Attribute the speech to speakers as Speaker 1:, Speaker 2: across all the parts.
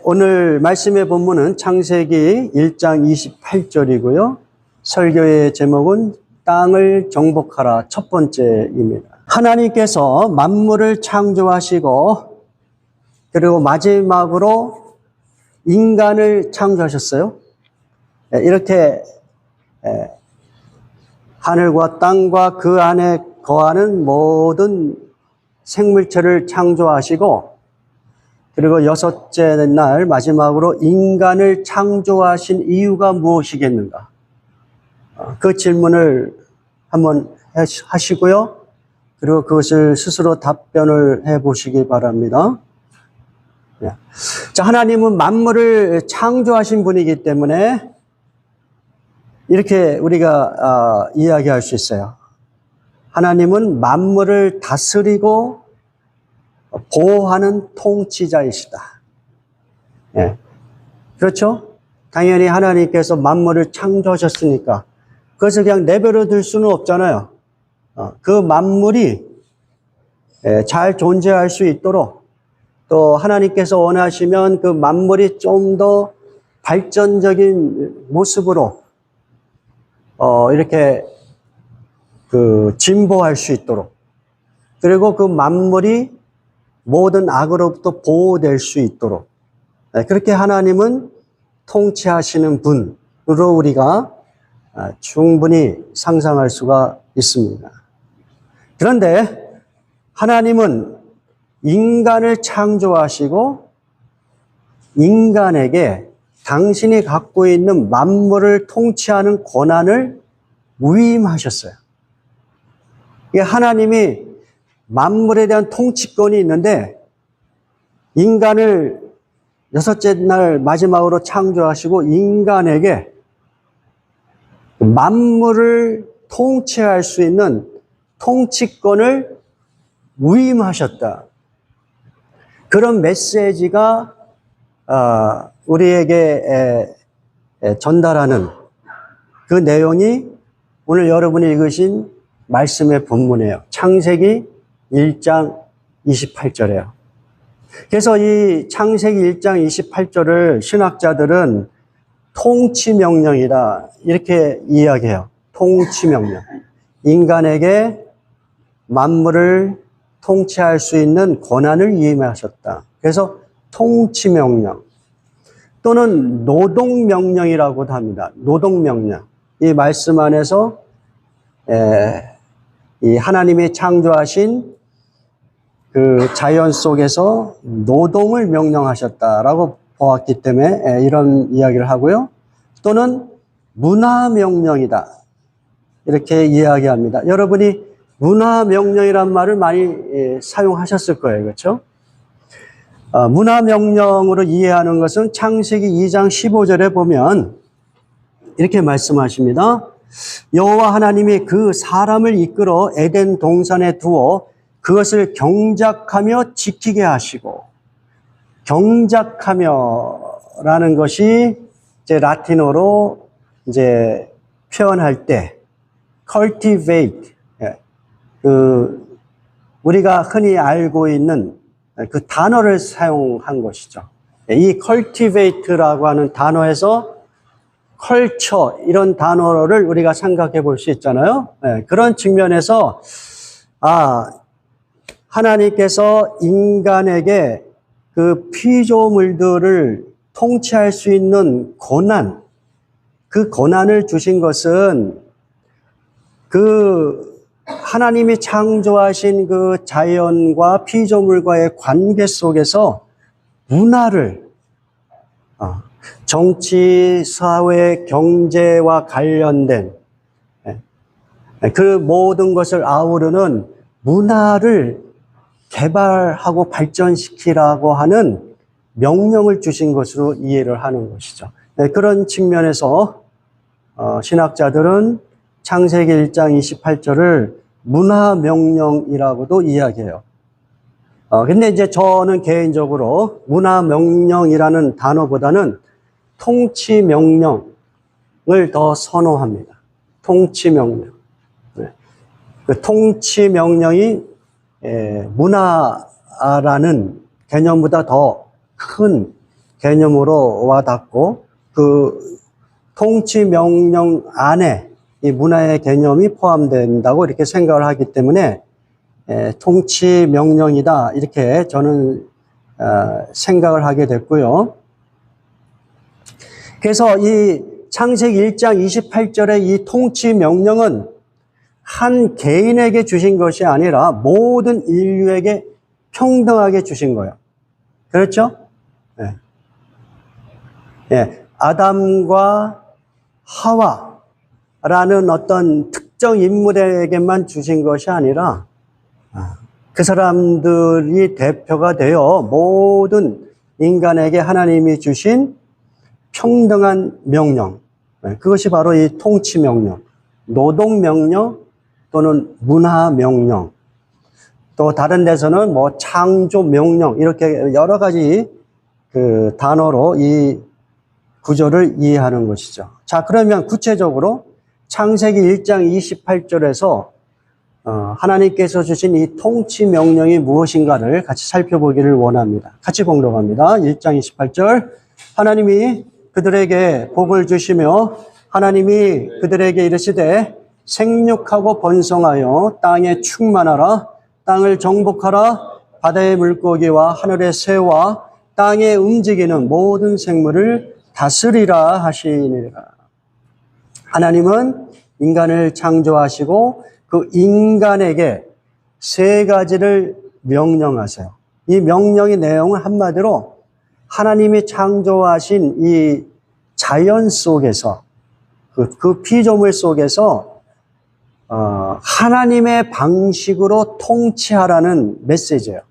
Speaker 1: 오늘 말씀의 본문은 창세기 1장 28절이고요. 설교의 제목은 땅을 정복하라 첫 번째입니다. 하나님께서 만물을 창조하시고 그리고 마지막으로 인간을 창조하셨어요. 이렇게 하늘과 땅과 그 안에 거하는 모든 생물체를 창조하시고 그리고 여섯째 날 마지막으로 인간을 창조하신 이유가 무엇이겠는가? 그 질문을 한번 하시고요. 그리고 그것을 스스로 답변을 해보시기 바랍니다. 자, 하나님은 만물을 창조하신 분이기 때문에 이렇게 우리가 이야기할 수 있어요. 하나님은 만물을 다스리고 보호하는 통치자이시다. 예. 그렇죠? 당연히 하나님께서 만물을 창조하셨으니까 그것을 그냥 내버려 둘 수는 없잖아요. 그 만물이 잘 존재할 수 있도록 또 하나님께서 원하시면 그 만물이 좀 더 발전적인 모습으로 이렇게 진보할 수 있도록 그리고 그 만물이 모든 악으로부터 보호될 수 있도록 그렇게 하나님은 통치하시는 분으로 우리가 충분히 상상할 수가 있습니다. 그런데 하나님은 인간을 창조하시고 인간에게 당신이 갖고 있는 만물을 통치하는 권한을 위임하셨어요. 하나님이 만물에 대한 통치권이 있는데 인간을 여섯째 날 마지막으로 창조하시고 인간에게 만물을 통치할 수 있는 통치권을 위임하셨다. 그런 메시지가 우리에게 전달하는 그 내용이 오늘 여러분이 읽으신 말씀의 본문이에요. 창세기 1장 28절이에요. 그래서 이 창세기 1장 28절을 신학자들은 통치명령이다 이렇게 이야기해요. 통치명령. 인간에게 만물을 통치할 수 있는 권한을 위임하셨다. 그래서 통치명령 또는 노동명령이라고도 합니다. 노동명령. 이 말씀 안에서 이 하나님이 창조하신 그 자연 속에서 노동을 명령하셨다라고 보았기 때문에 이런 이야기를 하고요. 또는 문화명령이다. 이렇게 이야기합니다. 여러분이 문화명령이란 말을 많이 사용하셨을 거예요. 그렇죠? 문화명령으로 이해하는 것은 창세기 2장 15절에 보면 이렇게 말씀하십니다. 여호와 하나님이 그 사람을 이끌어 에덴 동산에 두어 그것을 경작하며 지키게 하시고 경작하며라는 것이 이제 라틴어로 이제 표현할 때 cultivate 우리가 흔히 알고 있는 그 단어를 사용한 것이죠. 이 cultivate라고 하는 단어에서 컬처 이런 단어를 우리가 생각해 볼 수 있잖아요. 그런 측면에서 하나님께서 인간에게 그 피조물들을 통치할 수 있는 권한, 그 권한을 주신 것은 그 하나님이 창조하신 그 자연과 피조물과의 관계 속에서 문화를 정치, 사회, 경제와 관련된 그 모든 것을 아우르는 문화를 개발하고 발전시키라고 하는 명령을 주신 것으로 이해를 하는 것이죠. 그런 측면에서 신학자들은 창세기 1장 28절을 문화명령이라고도 이야기해요. 근데 이제 저는 개인적으로 문화명령이라는 단어보다는 통치명령을 더 선호합니다. 통치명령. 그 통치명령이 문화라는 개념보다 더 큰 개념으로 와닿고 그 통치 명령 안에 이 문화의 개념이 포함된다고 이렇게 생각을 하기 때문에 통치 명령이다 이렇게 저는 생각을 하게 됐고요. 그래서 이 창세기 1장 28절의 이 통치 명령은 한 개인에게 주신 것이 아니라 모든 인류에게 평등하게 주신 거예요. 그렇죠? 네. 네. 아담과 하와라는 어떤 특정 인물에게만 주신 것이 아니라 그 사람들이 대표가 되어 모든 인간에게 하나님이 주신 평등한 명령, 그것이 바로 이 통치 명령, 노동 명령 또는 문화 명령, 또 다른 데서는 뭐 창조 명령 이렇게 여러 가지 그 단어로 이 구조를 이해하는 것이죠. 자, 그러면 구체적으로 창세기 1장 28절에서 하나님께서 주신 이 통치 명령이 무엇인가를 같이 살펴보기를 원합니다. 같이 봉독합니다. 1장 28절. 하나님이 그들에게 복을 주시며 하나님이 그들에게 이르시되 생육하고 번성하여 땅에 충만하라. 땅을 정복하라. 바다의 물고기와 하늘의 새와 땅에 움직이는 모든 생물을 다스리라 하시니라. 하나님은 인간을 창조하시고 그 인간에게 세 가지를 명령하세요. 이 명령의 내용은 한마디로 하나님이 창조하신 이 자연 속에서 그 피조물 속에서 하나님의 방식으로 통치하라는 메시지예요.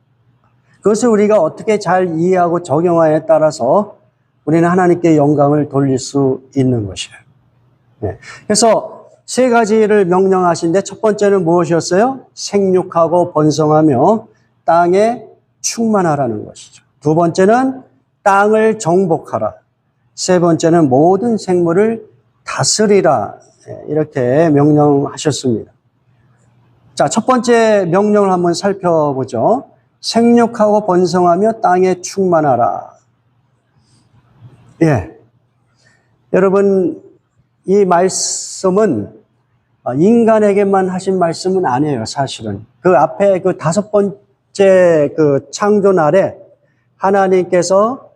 Speaker 1: 그것을 우리가 어떻게 잘 이해하고 적용하에 따라서 우리는 하나님께 영광을 돌릴 수 있는 것이에요. 네. 그래서 세 가지를 명령하신데 첫 번째는 무엇이었어요? 생육하고 번성하며 땅에 충만하라는 것이죠. 두 번째는 땅을 정복하라. 세 번째는 모든 생물을 다스리라. 이렇게 명령하셨습니다. 자, 첫 번째 명령을 한번 살펴보죠. 생육하고 번성하며 땅에 충만하라. 예. 여러분, 이 말씀은 인간에게만 하신 말씀은 아니에요, 사실은. 그 앞에 그 다섯 번째 그 창조 날에 하나님께서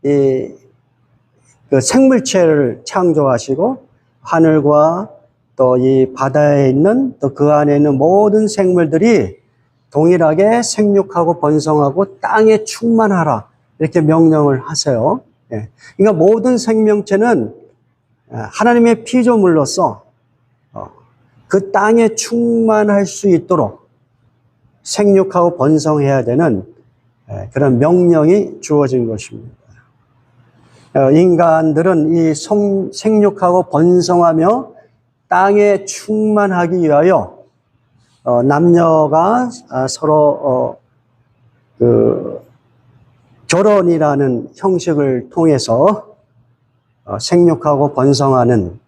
Speaker 1: 그 생물체를 창조하시고 하늘과 또 이 바다에 있는 또 그 안에 있는 모든 생물들이 동일하게 생육하고 번성하고 땅에 충만하라. 이렇게 명령을 하세요. 예. 그러니까 모든 생명체는 하나님의 피조물로서 그 땅에 충만할 수 있도록 생육하고 번성해야 되는 그런 명령이 주어진 것입니다. 인간들은 이 생육하고 번성하며 땅에 충만하기 위하여 남녀가 서로 그 결혼이라는 형식을 통해서 생육하고 번성하는,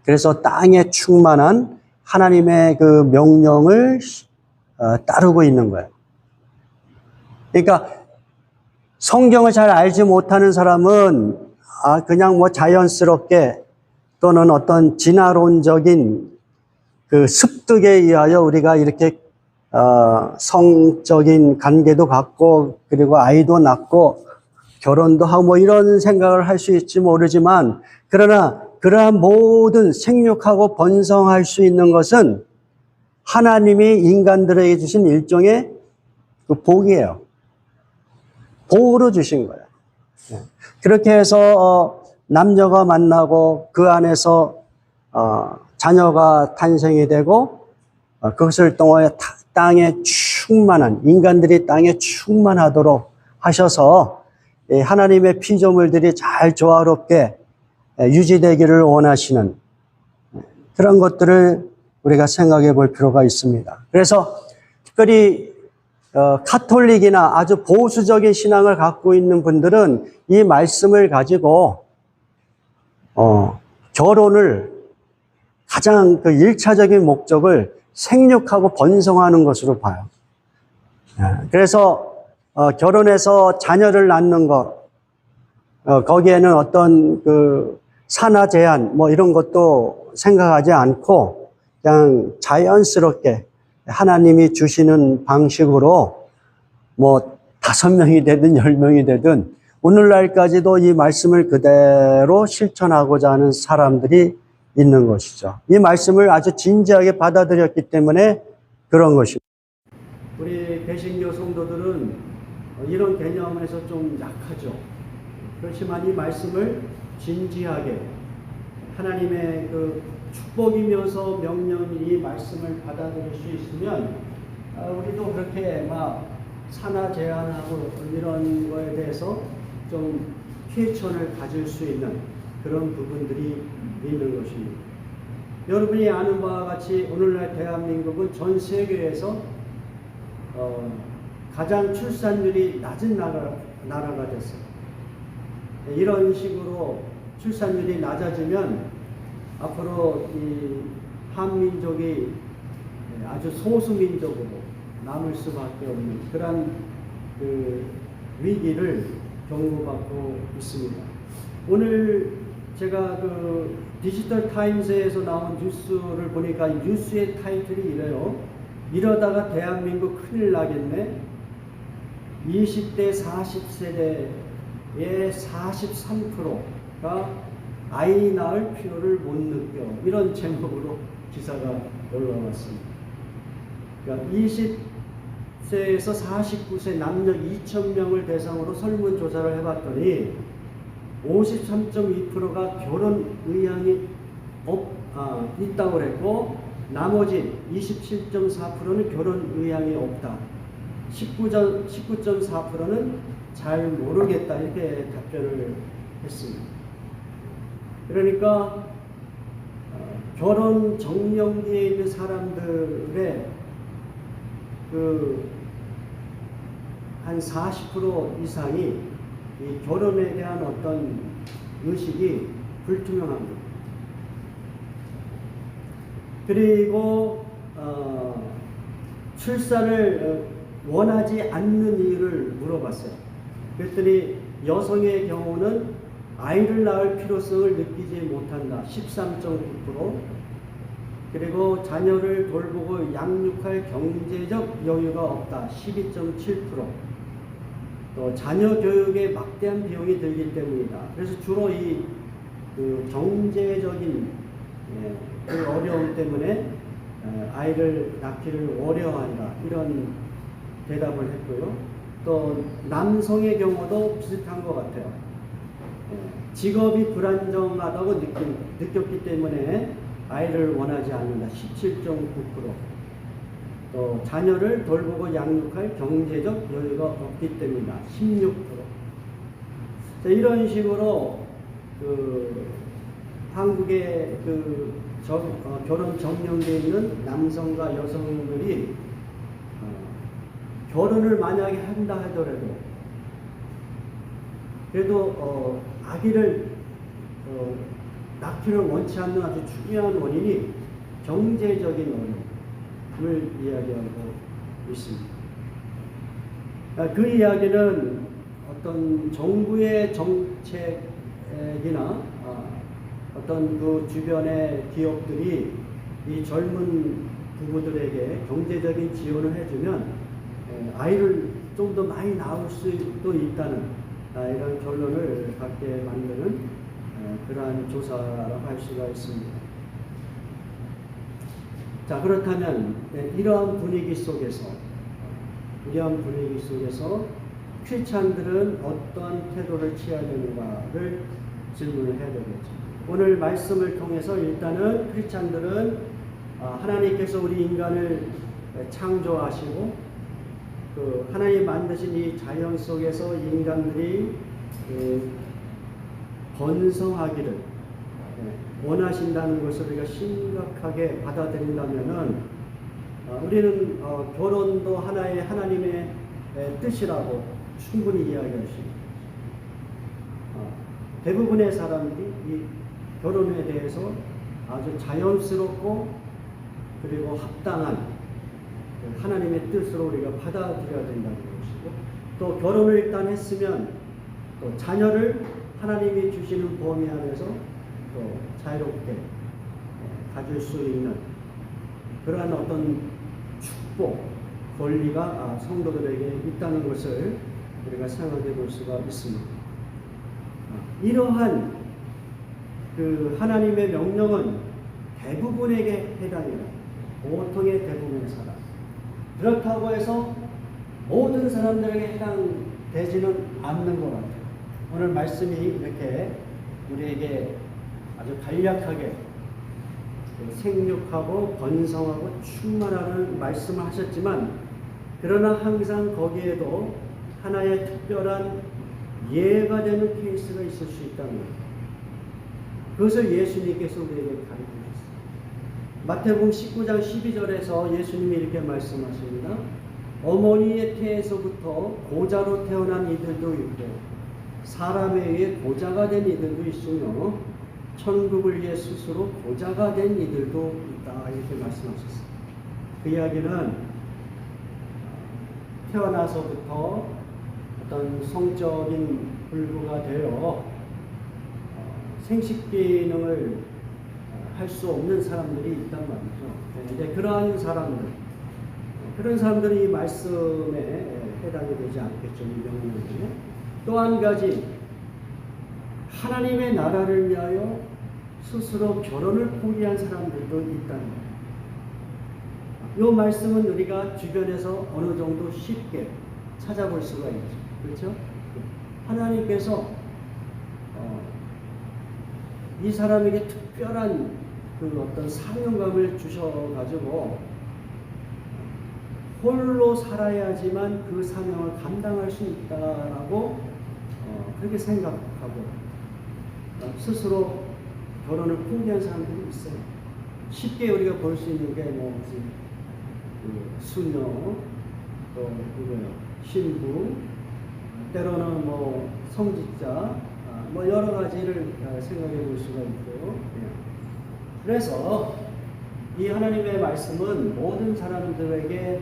Speaker 1: 그래서 땅에 충만한 하나님의 그 명령을 따르고 있는 거예요. 그러니까 성경을 잘 알지 못하는 사람은 그냥 뭐 자연스럽게 또는 어떤 진화론적인 그 습득에 의하여 우리가 이렇게 성적인 관계도 갖고 그리고 아이도 낳고 결혼도 하고 뭐 이런 생각을 할 수 있지 모르지만, 그러나 그러한 모든 생육하고 번성할 수 있는 것은 하나님이 인간들에게 주신 일종의 그 복이에요. 복으로 주신 거예요. 그렇게 해서 남녀가 만나고 그 안에서 자녀가 탄생이 되고 그것을 통하여 땅에 충만한, 인간들이 땅에 충만하도록 하셔서 하나님의 피조물들이 잘 조화롭게 유지되기를 원하시는 그런 것들을 우리가 생각해 볼 필요가 있습니다. 그래서 특별히 카톨릭이나 아주 보수적인 신앙을 갖고 있는 분들은 이 말씀을 가지고 결혼을 가장 그 1차적인 목적을 생육하고 번성하는 것으로 봐요. 그래서 결혼해서 자녀를 낳는 것, 거기에는 어떤 그 산하 제한 뭐 이런 것도 생각하지 않고 그냥 자연스럽게 하나님이 주시는 방식으로 뭐 5명이 되든 10명이 되든 오늘날까지도 이 말씀을 그대로 실천하고자 하는 사람들이 있는 것이죠. 이 말씀을 아주 진지하게 받아들였기 때문에 그런 것입니다. 우리 개신교 성도들은 이런 개념에서 좀 약하죠. 그렇지만 이 말씀을 진지하게 하나님의 그 축복이면서 명령인 이 말씀을 받아들일 수 있으면 우리도 그렇게 막 산하 제한하고 이런 거에 대해서 좀 쾌천을 가질 수 있는 그런 부분들이 있는 것입니다. 여러분이 아는 바와 같이 오늘날 대한민국은 전 세계에서 가장 출산율이 낮은 나라가 됐어요. 이런 식으로 출산율이 낮아지면 앞으로 이 한민족이 아주 소수민족으로 남을 수밖에 없는 그런 그 위기를 경고받고 있습니다. 오늘 제가 그 디지털 타임스에서 나온 뉴스를 보니까 이 뉴스의 타이틀이 이래요. 이러다가 대한민국 큰일 나겠네. 20대 40세대의 43%가 아이 낳을 필요를 못 느껴. 이런 제목으로 기사가 올라왔습니다. 그러니까 20세에서 49세 남녀 2,000명을 대상으로 설문조사를 해봤더니 53.2%가 결혼 의향이 있다고 그랬고 나머지 27.4%는 결혼 의향이 없다. 19.4%는 잘 모르겠다. 이렇게 답변을 했습니다. 그러니까 결혼 정년기에 있는 사람들의 그 한 40% 이상이 이 결혼에 대한 어떤 의식이 불투명합니다. 그리고 출산을 원하지 않는 이유를 물어봤어요. 그랬더니 여성의 경우는 아이를 낳을 필요성을 느끼지 못한다. 13.9%. 그리고 자녀를 돌보고 양육할 경제적 여유가 없다. 12.7%. 또 자녀 교육에 막대한 비용이 들기 때문이다. 그래서 주로 이 그 경제적인 그 어려움 때문에 아이를 낳기를 어려워한다. 이런 대답을 했고요. 또 남성의 경우도 비슷한 것 같아요. 직업이 불안정하다고 느꼈기 때문에 아이를 원하지 않는다. 17.9%. 또 자녀를 돌보고 양육할 경제적 여유가 없기 때문이다. 16%. 자, 이런 식으로 그 한국의 그 결혼 정년기에 있는 남성과 여성들이 결혼을 만약에 한다 하더라도 그래도 아기를 낳기를 원치 않는 아주 중요한 원인이 경제적인 어려움을 이야기하고 있습니다. 그 이야기는 어떤 정부의 정책이나 어떤 그 주변의 기업들이 이 젊은 부부들에게 경제적인 지원을 해주면 아이를 좀 더 많이 낳을 수도 있다는 이런 결론을 갖게 만드는 그러한 조사라고 할 수가 있습니다. 자, 그렇다면 이러한 분위기 속에서 크리스찬들은 어떤 태도를 취해야 되는가를 질문을 해야 되겠죠. 오늘 말씀을 통해서 일단은 크리스찬들은 하나님께서 우리 인간을 창조하시고 그 하나님 만드신 이 자연 속에서 인간들이 번성하기를 원하신다는 것을 우리가 심각하게 받아들인다면은 우리는 결혼도 하나의 하나님의 뜻이라고 충분히 이야기할 수 있습니다. 대부분의 사람들이 이 결혼에 대해서 아주 자연스럽고 그리고 합당한 하나님의 뜻으로 우리가 받아들여야 된다는 것이고 또 결혼을 일단 했으면 또 자녀를 하나님이 주시는 범위 안에서 또 자유롭게 가질 수 있는 그러한 어떤 축복, 권리가 성도들에게 있다는 것을 우리가 생각해 볼 수가 있습니다. 이러한 그 하나님의 명령은 대부분에게 해당해요. 보통의 대부분의 사람. 그렇다고 해서 모든 사람들에게 해당되지는 않는 것 같아요. 오늘 말씀이 이렇게 우리에게 아주 간략하게 생육하고 번성하고 충만하는 말씀을 하셨지만, 그러나 항상 거기에도 하나의 특별한 예가 되는 케이스가 있을 수 있다는 거예요. 그것을 예수님께서 우리에게 가르쳐 주셨어요. 마태복음 19장 12절에서 예수님이 이렇게 말씀하십니다. 어머니의 태에서부터 고자로 태어난 이들도 있고 사람에 의해 고자가 된 이들도 있으며 천국을 위해 스스로 고자가 된 이들도 있다, 이렇게 말씀하셨어요. 그 이야기는 태어나서부터 어떤 성적인 불구가 되어 생식 기능을 할 수 없는 사람들이 있단 말이죠. 이제 그러한 사람들, 그런 사람들이 이 말씀에 해당이 되지 않겠죠. 이 명령에. 또 한 가지, 하나님의 나라를 위하여 스스로 결혼을 포기한 사람들도 있다는 거예요. 이 말씀은 우리가 주변에서 어느 정도 쉽게 찾아볼 수가 있죠. 그렇죠? 하나님께서 이 사람에게 특별한 그 어떤 사명감을 주셔가지고 홀로 살아야지만 그 사명을 감당할 수 있다라고 그렇게 생각하고 스스로 결혼을 포기한 사람들이 있어요. 쉽게 우리가 볼 수 있는 게 뭐 무슨 수녀, 또 그거요, 신부, 때로는 뭐 성직자, 뭐 여러 가지를 생각해 볼 수가 있고요. 그래서 이 하나님의 말씀은 모든 사람들에게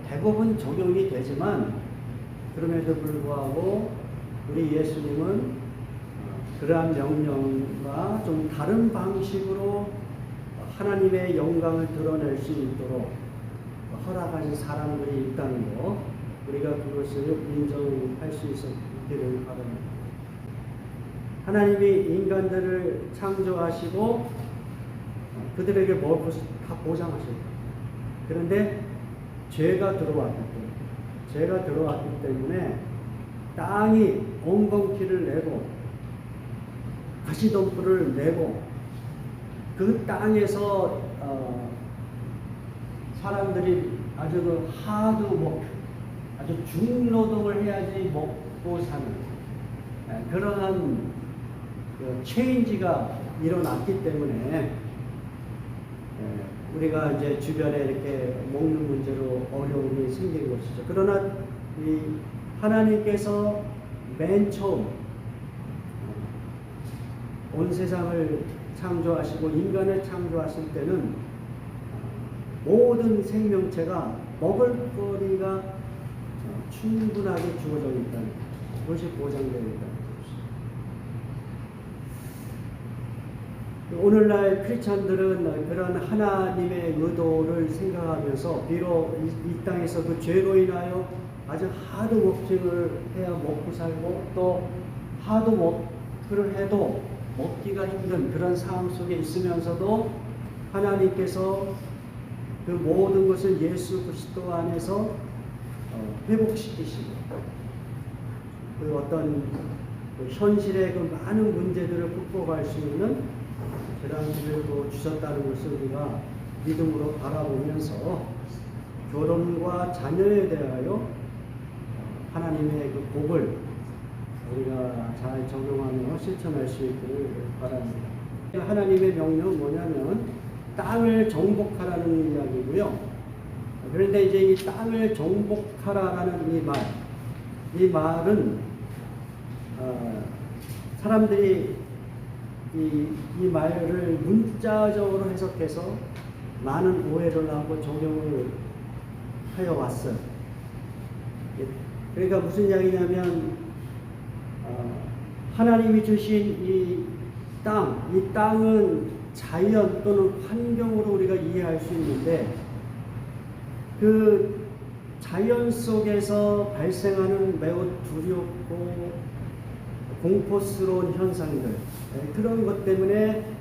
Speaker 1: 대부분 적용이 되지만, 그럼에도 불구하고 우리 예수님은 그러한 명령과 좀 다른 방식으로 하나님의 영광을 드러낼 수 있도록 허락하신 사람들이 있다는 거, 우리가 그것을 인정할 수 있기를 바랍니다. 하나님이 인간들을 창조하시고 그들에게 먹을 것을 다 보장하셨다. 그런데 죄가 들어왔기 때문에 땅이 엉겅퀴를 내고 가시덤불을 내고 그 땅에서 사람들이 아주 아주 중노동을 해야지 먹고 사는 그러한 체인지가 일어났기 때문에 우리가 이제 주변에 이렇게 먹는 문제로 어려움이 생긴 것이죠. 그러나 이 하나님께서 맨 처음 온 세상을 창조하시고 인간을 창조하실 때는 모든 생명체가 먹을 거리가 충분하게 주어져 있다는 것이 보장되어 있다는 것입니다. 오늘날 크리스찬들은 그런 하나님의 의도를 생각하면서 비록 이 땅에서 그 죄로 인하여 아주 하드워킹을 해야 먹고 살고 또 하드워크를 해도 먹기가 힘든 그런 상황 속에 있으면서도 하나님께서 그 모든 것을 예수 그리스도 안에서 회복시키시고 그 어떤 그 현실의 그 많은 문제들을 극복할 수 있는 그런 기회도 주셨다는 것을 우리가 믿음으로 바라보면서 결혼과 자녀에 대하여 하나님의 그 복을 우리가 잘 적용하며 실천할 수 있기를 바랍니다. 하나님의 명령은 뭐냐면 땅을 정복하라는 이야기고요. 그런데 이제 이 땅을 정복하라라는 이 말은 사람들이 이 말을 문자적으로 해석해서 많은 오해를 하고 적용을 하여 왔어요. 그러니까 무슨 이야기냐면 하나님이 주신 이 땅은 자연 또는 환경으로 우리가 이해할 수 있는데 그 자연 속에서 발생하는 매우 두렵고 공포스러운 현상들, 그런 것 때문에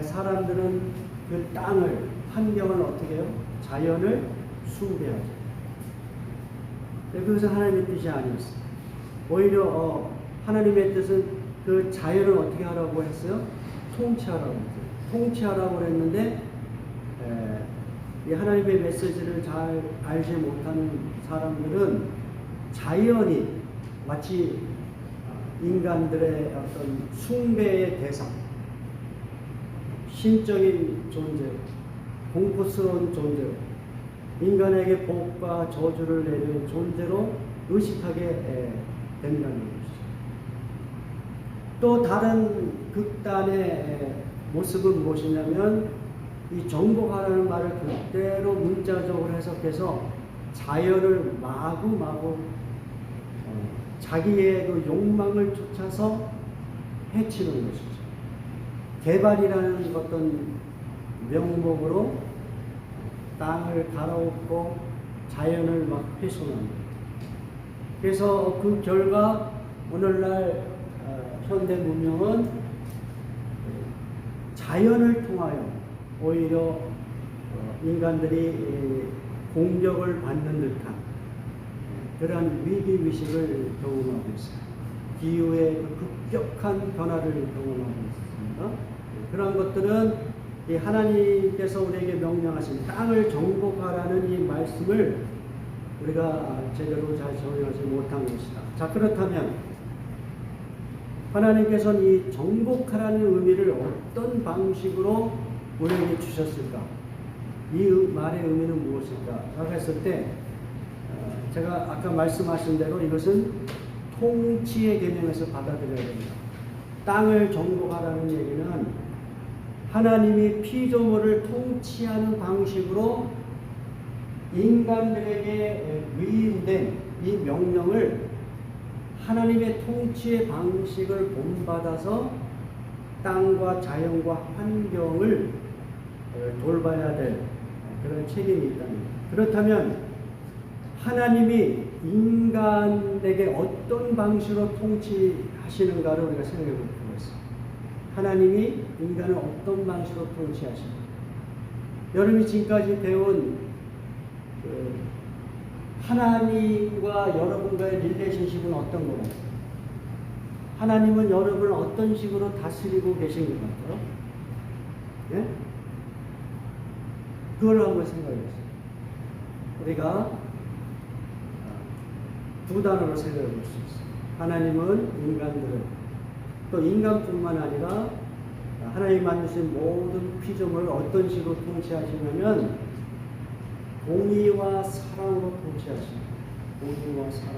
Speaker 1: 사람들은 그 땅을, 환경을 어떻게 해요? 자연을 숭배하죠. 그것은 하나님의 뜻이 아니었어요. 오히려 하나님의 뜻은 그 자연을 어떻게 하라고 했어요? 통치하라고 했어요. 통치하라고 했는데 이 하나님의 메시지를 잘 알지 못하는 사람들은 자연이 마치 인간들의 어떤 숭배의 대상, 신적인 존재, 공포스러운 존재로, 인간에게 복과 저주를 내리는 존재로 의식하게 된다는 것이죠. 또 다른 극단의 모습은 무엇이냐면 이 정복하라는 말을 그대로 문자적으로 해석해서 자연을 마구마구 자기의 그 욕망을 쫓아서 해치는 것이죠. 개발이라는 어떤 명목으로 땅을 갈아엎고 자연을 막 훼손합니다. 그래서 그 결과 오늘날 현대 문명은 자연을 통하여 오히려 인간들이 공격을 받는 듯한 그러한 위기의식을 경험하고 있어요. 기후의 급격한 변화를 경험하고 있습니다. 그런 것들은 이 하나님께서 우리에게 명령하신 땅을 정복하라는 이 말씀을 우리가 제대로 잘 적용하지 못한 것이다. 자, 그렇다면 하나님께서는 이 정복하라는 의미를 어떤 방식으로 우리에게 주셨을까? 이 말의 의미는 무엇일까? 라고 했을 때 제가 아까 말씀하신 대로 이것은 통치의 개념에서 받아들여야 됩니다. 땅을 정복하라는 얘기는 하나님이 피조물을 통치하는 방식으로 인간들에게 위임된 이 명령을 하나님의 통치의 방식을 본받아서 땅과 자연과 환경을 돌봐야 될 그런 책임이 있다는 거예요. 그렇다면 하나님이 인간에게 어떤 방식으로 통치하시는가를 우리가 생각해 볼 필요가 있어요. 하나님이 인간을 어떤 방식으로 통치하시는가. 여러분이 지금까지 배운 하나님과 여러분과의 릴레이션십은 어떤 거예요? 하나님은 여러분을 어떤 식으로 다스리고 계신 것 같아요? 예? 그걸 한번 생각해 보세요. 우리가 두 단어로 생각해 볼 수 있어요. 하나님은 인간들을, 또 인간뿐만 아니라 하나님 만드신 모든 피조물을 어떤 식으로 통치하시냐면 공의와 사랑으로 통치하십니다. 공의와 사랑.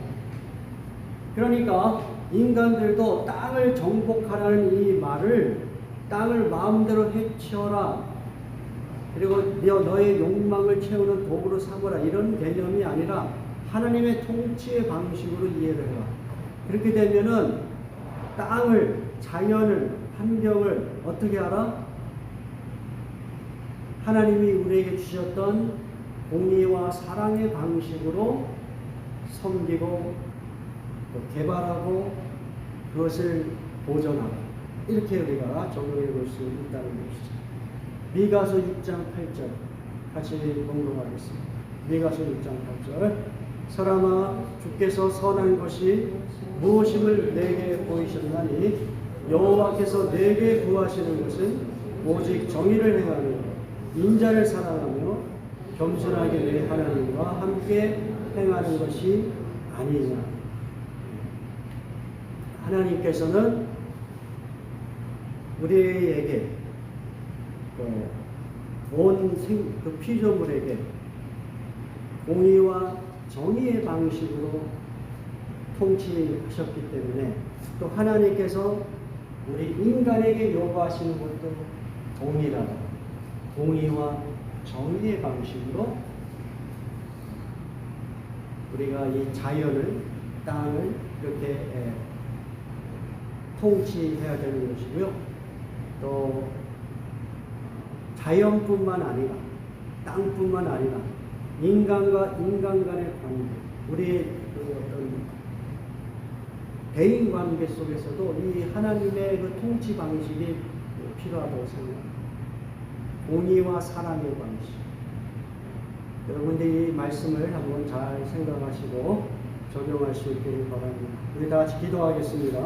Speaker 1: 그러니까 인간들도 땅을 정복하라는 이 말을 땅을 마음대로 해치워라, 그리고 너의 욕망을 채우는 도구로 삼으라, 이런 개념이 아니라 하나님의 통치의 방식으로 이해를 해라. 그렇게 되면은 땅을, 자연을, 환경을 어떻게 하라? 하나님이 우리에게 주셨던 공의와 사랑의 방식으로 섬기고 또 개발하고 그것을 보존하고, 이렇게 우리가 적용해 볼 수 있다는 것이죠. 미가서 6장 8절 같이 공동하겠습니다. 미가서 6장 8절. 사람아, 주께서 선한 것이 무엇임을 내게 보이셨나니 여호와께서 내게 구하시는 것은 오직 정의를 행하며 인자를 사랑하며 겸손하게 내 하나님과 함께 행하는 것이 아니냐. 하나님께서는 우리에게 온 피조물에게 공의와 정의의 방식으로 통치하셨기 때문에, 또 하나님께서 우리 인간에게 요구하시는 것도 동일하다. 공의와 정의의 방식으로 우리가 이 자연을, 땅을 이렇게 통치해야 되는 것이고요. 또 자연뿐만 아니라 땅뿐만 아니라 인간과 인간 간의 관계, 우리의 그 어떤 대인 관계 속에서도 이 하나님의 그 통치 방식이 필요하다고 생각합니다. 공의와 사랑의 방식. 여러분들이 이 말씀을 한번 잘 생각하시고 적용할 수 있기를 바랍니다. 우리 다 같이 기도하겠습니다.